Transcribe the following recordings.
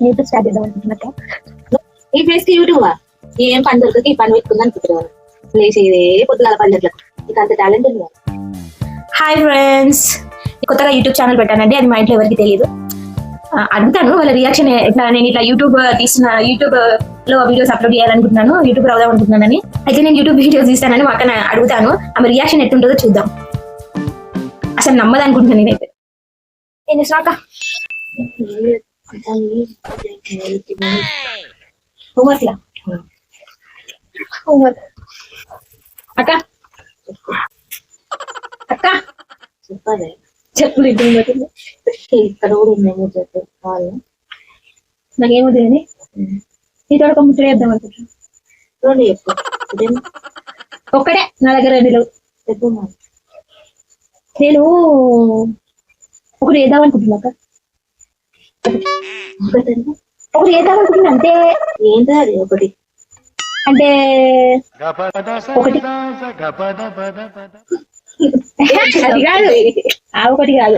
YouTube start చేద్దాం అనుకుంటున్నట్టు ఈ ఫేస్ కి యూట్యూబ్ ఏం పని దొరకక ఈ పని పెట్టుకుంది అనుకుంటున్నాను. లేచి ఇదే పొద్దుగాల పల్లెట్లకు నీకు అంత టాలెంట్ ఉంది. హాయ్ ఫ్రెండ్స్, కొత్తగా యూట్యూబ్ ఛానల్ పెట్టానండి. అది మా ఇంట్లో ఎవరికి తెలియదు. అడుగుతాను వాళ్ళ రియాక్షన్ ఎట్లా. నేను ఇట్లా యూట్యూబ్ లో వీడియోస్ అప్లోడ్ చేయాలనుకుంటున్నాను, యూట్యూబ్ రావదాం అనుకుంటున్నానని. అయితే నేను యూట్యూబ్ వీడియోస్ తీస్తానని మా అక్కన అడుగుతాను. ఆమె రియాక్షన్ ఎట్టుంటుందో చూద్దాం. అసలు నమ్మదు అనుకుంటున్నాను నేనైతే. ఏం చేస్తున్నా అక్క? హోంవర్క్ లా హోంవర్క్ అక్క అక్క చెప్పాలి చెప్పులు ఇద్దరు ఇక్కడ కూడా ఉన్నాము చెప్పు వాళ్ళు. నాకేమో తెలియని నీతో ఒక ముచ్చట చేద్దాం అనుకుంటున్నాను. చెప్పు ఒక్కడే నా దగ్గర రెండు చెప్పు. నేను ఒకటి చేద్దాం అనుకుంటున్నా అక్క. ఒకటి చేద్దాం అనుకుంటున్నా అంతే. ఏంటో అది ఒకటి అంటే ఒకటి అది కాదు, ఆ ఒకటి కాదు.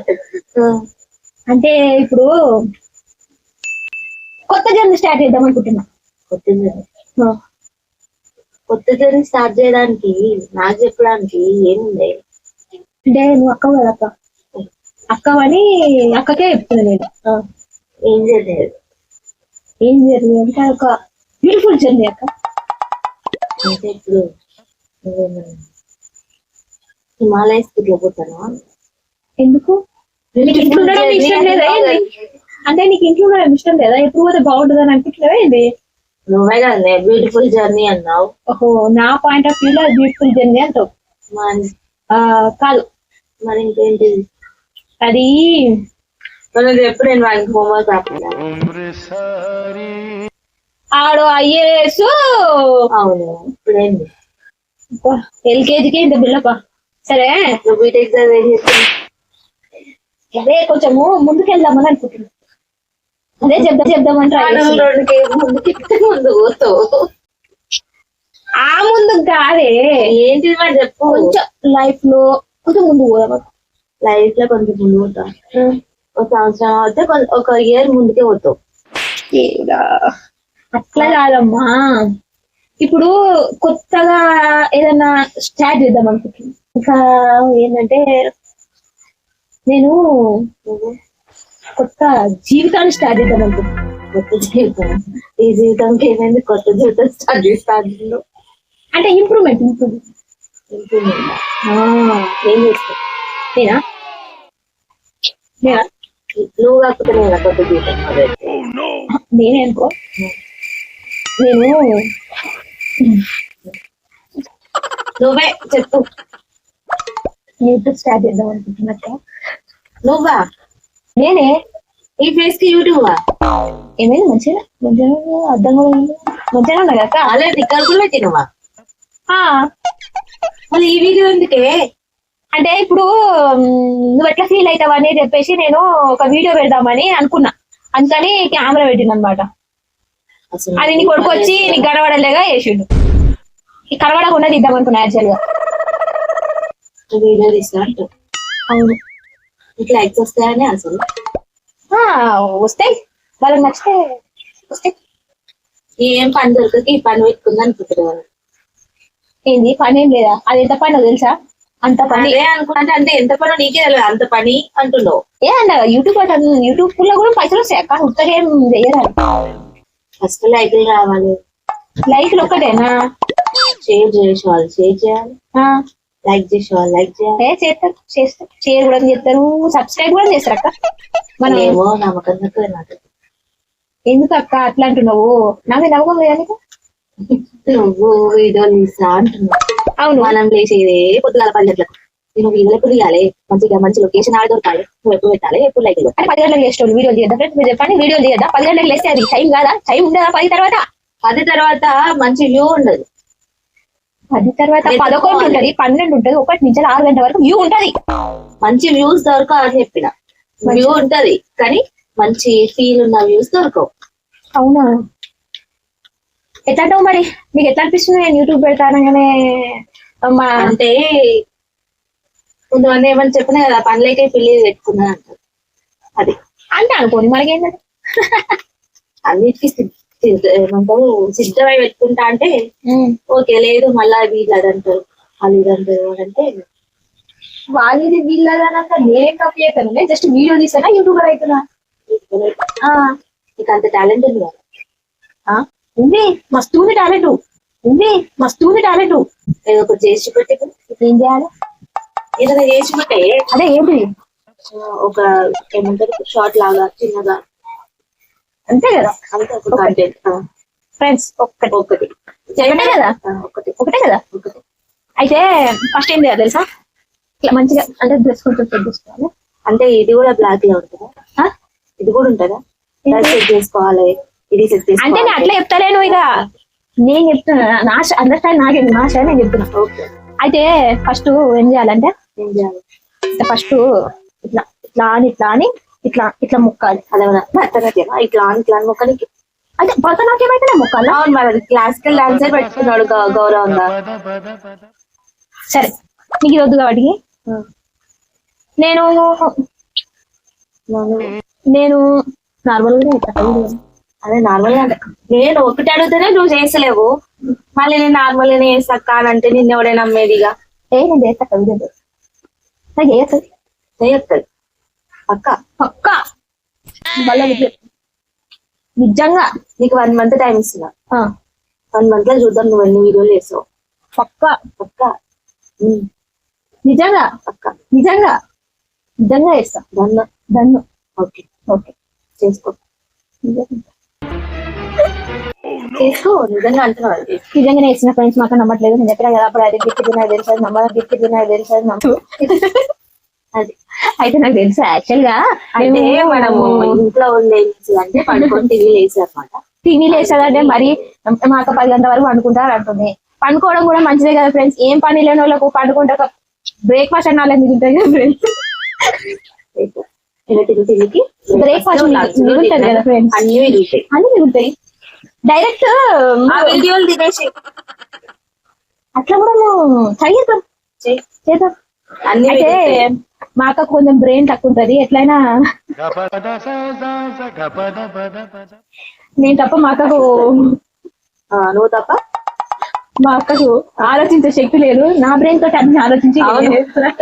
అంటే ఇప్పుడు కొత్త జర్నీ స్టార్ట్ చేద్దాం అనుకుంటున్నా. కొత్త జర్నీ స్టార్ట్ చేయడానికి నాకు చెప్పడానికి ఏముంది? అంటే నువ్వు అక్కవు కదా అక్క, అక్కవని అక్కకే చెప్తున్నా నేను. ఏం చేయలేదు. ఏం జర్నీ అంటే ఒక బ్యూటిఫుల్ జర్నీ అక్క. అంటే ఇప్పుడు హిమాలయస్ ఇట్లా పోతాను. ఎందుకు? నీకు ఇంట్లో ఉండడం ఇష్టం లేదా ఏంది? అంటే నీకు ఇంట్లో ఉండడం ఇష్టం లేదా? ఎప్పుడు పోతే బాగుంటుంది అని అనుకుంటున్నావా ఏంది? నువ్వే కదా బ్యూటిఫుల్ జర్నీ అన్నావు. ఓహో, నా పాయింట్ ఆఫ్ వ్యూ లో బ్యూటిఫుల్ జర్నీ అంటావు. కాదు మరి ఇంకేంటి అది? ఎప్పుడు నేను వాళ్ళకి హోంవర్క్ రాకుండా ఆడు ఐఏఎస్. అవును, ఇప్పుడేంటి ఎల్కేజీకి ఇంత బిల్లపా. సరే బీటెక్ అదే కొంచెము ముందుకెళ్దామని అనుకుంటున్నా. అదే చెప్దామంటే ముందు పోతావు. ఆ ముందు కాదే, ఏంటి మరి చెప్పు. కొంచెం లైఫ్ లో కొంచెం ముందు పోదాం. లైఫ్ లో కొంచెం ముందు పోతావు. ఒక సంవత్సరం అవుతే ఒక ఇయర్ ముందుకే పోతావు. అట్లా కాదమ్మా, ఇప్పుడు కొత్తగా ఏదన్నా స్టార్ట్ చేద్దాం అనుకుంటున్నా. ఇంకా ఏంటంటే నేను కొత్త జీవితాన్ని స్టార్ట్ చేద్దాం అనుకుంటున్నా. కొత్త జీవితం? ఈ జీవితంకి ఏమైంది? కొత్త జీవితం స్టార్ట్ చేస్తాను అంటే ఇంప్రూవ్మెంట్. ఏం చేస్తావు? నేనా నువ్వు కాకపోతే నేను కొత్త జీవితం నేనే అనుకో. నేను నువ్వే చెప్పు. యూట్యూబ్ స్టార్ట్ చేద్దాం అనుకుంటున్నాక. నువ్వా? నేనే. ఈ ఫేస్ కి యూట్యూబ్ ఏమైంది? మంచిగా అర్థం కూడా మంచిగా ఉన్నా కదా. అలా రికార్డులో తినవా? మళ్ళీ ఈ వీడియో ఎందుకే? అంటే ఇప్పుడు నువ్వు ఎట్లా ఫీల్ అవుతావు అని చెప్పేసి నేను ఒక వీడియో పెడదామని అనుకున్నా. అందుకని కెమెరా పెట్టింది అనమాట. అది నీ కొడుకు వచ్చి నీకు కనబడలేగా వేసిండు. ఈ కనబడకుండా తీద్దాం అనుకున్నా యాక్చువల్ గా. వీడియో తీస్తా అంటూ. అవును. ఇట్లా లైక్స్ వస్తాయని అసలు వస్తాయి, వాళ్ళకి నచ్చితే వస్తాయి. ఏం పని దొరకక ఈ పని పెట్టుకుంది అనుకుంటున్నాను. ఏంది పని? ఏం లేదా, అది ఎంత పని తెలుసా? అంత పని అనుకుంటే. అంటే ఎంత పని నీకే తెలియదు, అంత పని అంటున్నావు. ఏ అన్న యూట్యూబ్ లో కూడా పైసలు వస్తాయి కానీ ఉత్తగా ఏం చేయరాదు. ఫస్ట్ లైక్లు రావాలి. లైక్లు ఒక్కటేనా? షేర్ చేసేవాళ్ళు షేర్ చేయాలి, లైక్ చేసేవాళ్ళు లైక్ చేయాలి. చేస్తారు, షేర్ కూడా చేస్తారు, సబ్స్క్రైబ్ కూడా చేస్తారు అక్క. మనం ఏమో నమ్మకం నాకు. ఎందుకు అక్క అట్లా అంటున్నావు? నాకు నమ్మకం లేదా నీకు? నువ్వు వీడియోలు తీస్తా అంటున్నావు. అవును. మనం లేచేదే పొద్దుగాల పల్లెట్లకు. నేను వీడియోలు ఎప్పుడు తీయాలి? మంచి లొకేషన్ ఆడ దొరకాలి. నువ్వు ఎప్పుడు పెట్టాలి? ఎప్పుడు లైక్? అంటే 10 గంటలకు లేస్తాను వీడియోలు తీయద్దా? ఫ్రెండ్స్ మీరు చెప్పండి, వీడియోలు తీయద్దా? 10 గంటలకు లేస్తే అది టైం కాదా? టైం ఉండదా? 10 తర్వాత మంచి వ్యూ ఉండదు. 10 తర్వాత 11 ఉంటది, 12 ఉంటది, 1 నుంచి 6 గంటల వరకు వ్యూ ఉంటది. మంచి వ్యూస్ దొరకవు చెప్పిన. వ్యూ ఉంటది కానీ మంచి ఫీల్ ఉన్న వ్యూస్ దొరకవు. అవునా? ఎట్లా అంటావు మరి? మీకు ఎట్లా అనిపిస్తుంది నేను యూట్యూబ్ పెడతానగానే? అంటే కొంతమంది ఏమని చెప్పినా కదా, పనులైతే పెళ్లి పెట్టుకున్నా అంటారు. అది అంటే అనుకోని మనకేంటంటే అన్నిటికీ ఏమంటారు సిద్ధమై పెట్టుకుంటా అంటే ఓకే, లేదు మళ్ళా వీళ్ళు అదంటారు వాళ్ళు ఇదంటారు అంటే వాళ్ళది వీళ్ళదనంతా నేనేం కాపీ చేస్తాను. నేను జస్ట్ వీడియో తీసానా యూట్యూబర్ అవుతున్నా. నీకు అంత టాలెంట్ ఉంది కదా. ఉంది, మస్తు ఉంది టాలెంట్, ఉంది మస్తు ఉంది టాలెంట్. ఏదో ఒకటి చేసి పెట్టి ఏం చేయాలి? ఏదైనా చేసి పెట్టే. అదే ఏంటి ఒక ఏమంటారు షార్ట్ లాగా చిన్నగా, అంతే కదా. అంతే ఒక కంటెంట్ ఫ్రెండ్స్ ఒక్కటి ఒకటి ఒకటే కదా, ఒకటే కదా. అయితే ఫస్ట్ ఏం చేయాలి తెలుసా? ఇట్లా మంచిగా అంటే డ్రెస్ కొంచెం సెట్ చేసుకోవాలి. అంటే ఇది కూడా బ్లాక్ లో ఉంటుందా? ఇది కూడా ఉంటుందా? సెట్ చేసుకోవాలి, ఇది సెట్ చేసుకోవాలి. అంటే నేను అట్లా చెప్తాలేను, ఇక నేను చెప్తున్నా నా అండర్స్టాండ్ నాకేంటి నా స్టైల్ నేను చెప్తున్నా. ఓకే, అయితే ఫస్ట్ ఏం చేయాలంటే ఏం చేయాలి? ఫస్ట్ ఇట్లా ఇట్లా అని ఇట్లా అని ఇట్లా ఇట్లా ముక్కాలి. అదేమన్నా భరతనాట్యం ఇట్లా అని ఇట్లా అని మొక్కనికి? అంటే భరతనాట్యం అయితే ముక్కాలి. అవును, మరి క్లాసికల్ డాన్సర్ పెట్టుకున్నాడు గౌరవంగా. సరే, నీకు ఇది వద్దు కాబట్టి నేను నేను నార్మల్ గా అదే నార్మల్ గా నేను ఒకటి అడిగితేనే నువ్వు చేస్తలేవు, మళ్ళీ నేను నార్మల్ గానే చేస్తాక అని అంటే నిన్న ఎవడే నమ్మేదిగా. నేను చేస్తా కవిత నాకు చేస్తుంది చేయొస్తుంది పక్క పక్క మళ్ళీ నిజంగా. నీకు 1 month టైం ఇస్తున్నా. 1 month లో చూద్దాం నువ్వు ఎన్ని వీడియోలు చేస్తావు. పక్క పక్క నిజంగా, పక్క నిజంగా నిజంగా చేస్తా. దన్ను దన్ను ఓకే ఓకే చేసుకో, చేసుకో. నిజంగా అంటున్నావు, నిజంగానే ఇచ్చిన ఫ్రెండ్స్ మాకు నమ్మట్లేదు. నేను చెప్పినా కదా అప్పుడు అది గిఫ్ట్ నాకు తెలుసు, నమ్మడం గిఫ్ట్ నాకు తెలుసు. అది అయితే నాకు తెలుసు యాక్చువల్ గా అంటే మనము ఇంట్లో ఉండే అంటే పడుకొని టీవీ వేసారు అనమాట. టీవీలు వేసేదంటే మరి మా అక్క 10 గంటల వరకు పండుకుంటారు అంటుంది. పండుకోవడం కూడా మంచిదే కదా ఫ్రెండ్స్. ఏం పని లేని వాళ్ళకు పండుకుంటా బ్రేక్ఫాస్ట్ అన్న వాళ్ళకి మిగులుతాయి కదా ఫ్రెండ్స్. తిరిగి బ్రేక్ఫాస్ట్ మిగులుతుంది కదా ఫ్రెండ్స్, అన్ని మిగులుతాయి, అన్ని మిగులుతాయి. డైరెక్ట్ ఆ వీడియోలు తినేసి అట్లా కూడా ట్రై చేద్దాం చేద్దాం. అన్ని అయితే మా అక్క కొంచెం బ్రెయిన్ తక్కువ ఉంటది, ఎట్లయినా నేను తప్ప మా అక్కకు నువ్వు తప్ప మా అక్కకు ఆలోచించే శక్తి లేదు. నా బ్రెయిన్ తోటి అన్ని ఆలోచించి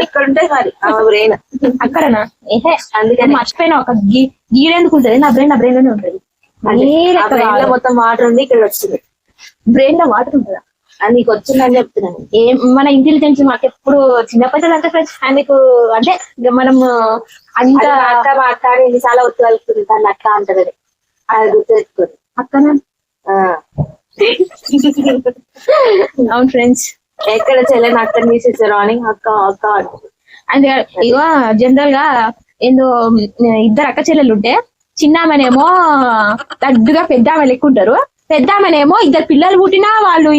ఇక్కడ ఉంటాయి మరి బ్రెయిన్ అక్కడనా. ఏహే అందుకని మర్చిపోయినా ఒక గీడెందుకు ఉంటది, నా బ్రెయిన్ లోనే ఉంటది. మొత్తం వాటర్ ఉంది, ఇక్కడ వచ్చింది బ్రెయిన్ లో వాటర్ ఉంటుందా అని నీకు వచ్చిందని చెప్తున్నాను. మన ఇంటెలిజెన్స్ మాకు ఎప్పుడు చిన్నప్పటి అంటే ఫ్రెండ్స్ మీకు అంటే మనం అంత అక్క మా అక్క అని ఎన్నిసార్లు ఒత్తు కలుపుతుంది దాన్ని అక్క అంటది, అది గుర్తు తెచ్చుకోండి. అక్కనా అవును ఫ్రెండ్స్, ఎక్కడ చెల్లెని అక్కడ తీసేసారు అని అక్క అక్క అంటారు. అంటే ఇగో జనరల్ గా ఏందో 2 అక్క చెల్లెలు ఉంటే చిన్నామనేమో లడ్డుగా పెద్ద ఆమె లెక్కుంటారు, పెద్ద ఆమెనేమో 2 పిల్లలు పుట్టినా వాళ్ళు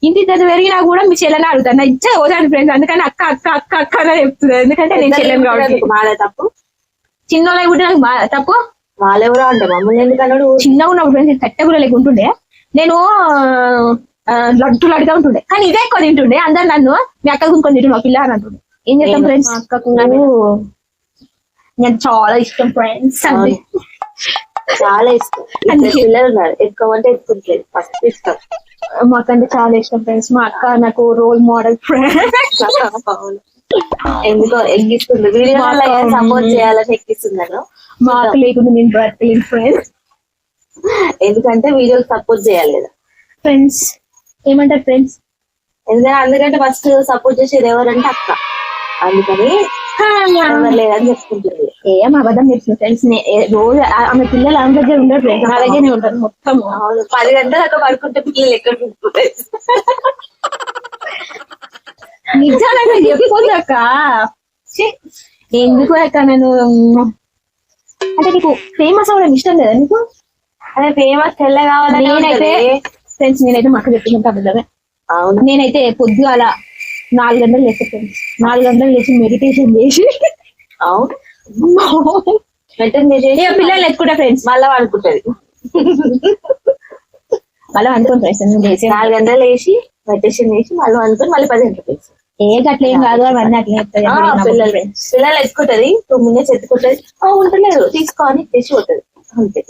ఇంటి దగ్గర పెరిగినా కూడా మీ చెల్లెని అడుగుతారు. నా ఇచ్చే పోదాను ఫ్రెండ్స్, అందుకని అక్క అక్క అక్క అక్క అనే చెప్తున్నారు. ఎందుకంటే నేను చెల్లెను కాబట్టి. మాదే తప్పు, చిన్నోళ్ళకి పుట్టిన తప్పు. వాళ్ళెవరో అంటే మమ్మల్ని ఎందుకన్నాడు. చిన్నగా ఉన్నప్పుడు ఫ్రెండ్స్ కట్టె కూడా లేకుంటుండే, నేను లడ్డుగా ఉంటుండే, కానీ ఇదే ఎక్కువ తింటుండే. అందరు నన్ను మీ అక్కకు ఇంకొని తింటుండే మా పిల్ల అని అంటుండే. ఏం చేస్తాం ఫ్రెండ్స్, అక్కకు నేను చాలా ఇష్టం ఫ్రెండ్స్, చాలా ఇష్టం. పిల్లలు ఉన్నారు ఎక్కువ అంటే ఎక్కువ ఫస్ట్ ఇష్టం, మాకంటే చాలా ఇష్టం ఫ్రెండ్స్. మా అక్క నాకు రోల్ మోడల్ ఫ్రెండ్. ఎందుకో ఎక్కిస్తుంది, వీడియో సపోర్ట్ చేయాలని ఎక్కిస్తున్నాను. మా అక్క లేకుండా నేను బ్రతకలేను ఫ్రెండ్స్, ఎందుకంటే వీడియోకి సపోర్ట్ చేయాలి కదా ఫ్రెండ్స్. ఏమంటారు ఫ్రెండ్స్? అందుకంటే ఫస్ట్ సపోర్ట్ చేసేది ఎవరంటే అక్క, అందుకని లేదని చెప్పుకుంటుంది. ఏం అబద్ధం చెప్తుంది ఫ్రెండ్స్. రోజు ఆమె పిల్లలు ఆమె దగ్గర ఉండరు ఫ్రెండ్స్, నా దగ్గరనే ఉంటారు మొత్తం. 10 గంటలు అక్కడ పడుకుంటే పిల్లలు ఎక్కడ ఉంటుంది? నిజంగా చెప్పుకోండి అక్క. ఎందుకు అక్క నేను అంటే నీకు ఫేమస్ అవ్వడం ఇష్టం లేదా నీకు? అదే ఫేమస్ తెల్ల కావాలని. నేనైతే ఫ్రెండ్స్ నేనైతే మా అక్క చెప్పిందంటే అబద్ధమే. అవును, నేనైతే పొద్దుగాల 4 గంటలు లేచి ఫ్రెండ్స్, 4 గంటలు లేచి మెడిటేషన్ చేసి పిల్లలు ఎత్తుకుంటా ఫ్రెండ్స్, మళ్ళా అనుకుంటది మళ్ళీ అనుకోండి ఫ్రెండ్స్. 4 గంటలు వేసి మెడిటేషన్ చేసి మళ్ళీ అనుకుని మళ్ళీ 10 గంటలు వేసి అట్లా ఏం కాదు, అవన్నీ అట్లా చెప్తాయి. పిల్లలు ఎత్తుకుంటది 2 minutes ఎత్తుకుంటది, ఉంటలేదు తీసుకోని తెచ్చి పోతుంది అంతే.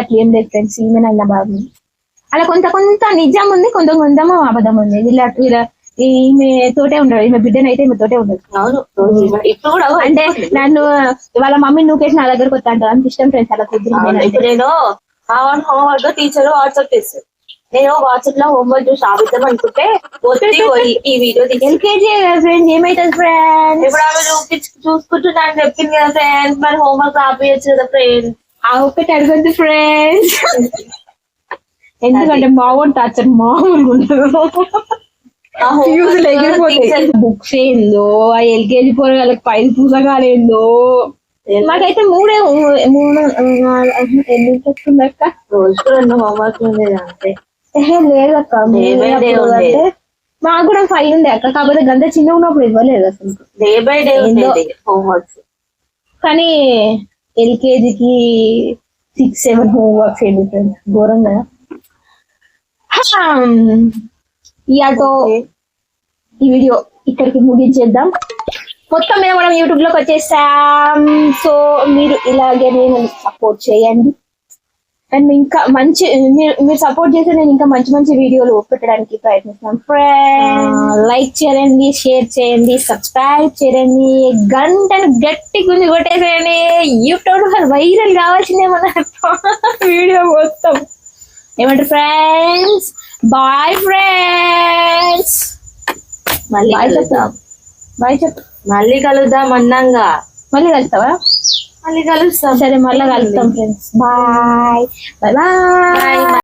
అట్లా ఏం లేదు ఫ్రెండ్స్, ఈమెనైనా బాబు అలా కొంత కొంత నిజం ఉంది, కొంత కొంచెం అబద్ధం ఉంది. వీళ్ళ ఈమె తోటే ఉండదు, ఈమె బిడ్డనైతే ఈమె తోటే ఉండదు. అవును ఇప్పుడు కూడా అంటే నన్ను వాళ్ళ మమ్మీ నువ్వేసి నా దగ్గరకు వస్తా అంటారు, అంత ఇష్టం ఫ్రెండ్స్ అలా అవును. ఇప్పుడు కుదిరి. నేను హోంవర్క్ టీచర్ వాట్సాప్ చేస్తాను, నేను వాట్సాప్ లో హోంవర్క్ చూసి ఆపిద్దాం అనుకుంటే పోయి ఈ వీడియో ఎల్కేజీ ఫ్రెండ్స్ ఏమైతుంది ఫ్రెండ్స్, ఇప్పుడు ఆమె చూసుకుంటున్నాను చెప్పింది కదా ఫ్రెండ్స్, మరి హోంవర్క్ ఆపేయచ్చు కదా ఫ్రెండ్స్. ఆ ఒక్కటి అడగద్దు ఫ్రెండ్స్, ఎందుకంటే మామూలు టార్చర్ మామూలుగా ఉండదు. బుక్స్ ఏందో, ఆ ఎల్కేజీ పోరగాళ్ళకి 5 పుస్తకాలు ఏందో, మాకైతే మూడు ఎన్ని వస్తుందక్క, రోజుకు 2 హోంవర్క్ ఉండేది అంతే. లేదక్క అంటే మాకు కూడా 5 ఉండే అక్క, కాకపోతే గంట చిన్న ఉన్నప్పుడు ఇవ్వలేదు అసలు, డే బై డే ఉండేది హోంవర్క్స్. కానీ ఎల్కేజీకి 6-7 హోంవర్క్స్ ఏంటి ఫ్రెండ్స్, ఘోరంగా. ఇయాతో ఈ వీడియో ఇక్కడికి ముగించేద్దాం. మొత్తం మీద మనం యూట్యూబ్ లోకి వచ్చేసాం. సో మీరు ఇలాగే నేను సపోర్ట్ చేయండి, అండ్ ఇంకా మంచి మీరు సపోర్ట్ చేస్తే నేను ఇంకా మంచి మంచి వీడియోలు పెట్టడానికి ప్రయత్నిస్తాను ఫ్రెండ్స్. లైక్ చేయండి, షేర్ చేయండి, సబ్స్క్రైబ్ చేయండి, గంటను గట్టి గుంజి కొట్టేసేయండి. యూట్యూబ్ వైరల్ కావాల్సిందే మన వీడియో మొత్తం. ఏమంటారు ఫ్రెండ్స్? బాయ్ ఫ్రెండ్స్, మళ్ళీ కలుద్దాం. బాయ్ చెప్పు. మళ్ళీ కలుద్దాం అన్నాగా. మళ్ళీ కలుస్తావా? మళ్ళీ కలుస్తాం. సరే మళ్ళీ కలుస్తాం ఫ్రెండ్స్. Bye bye bye.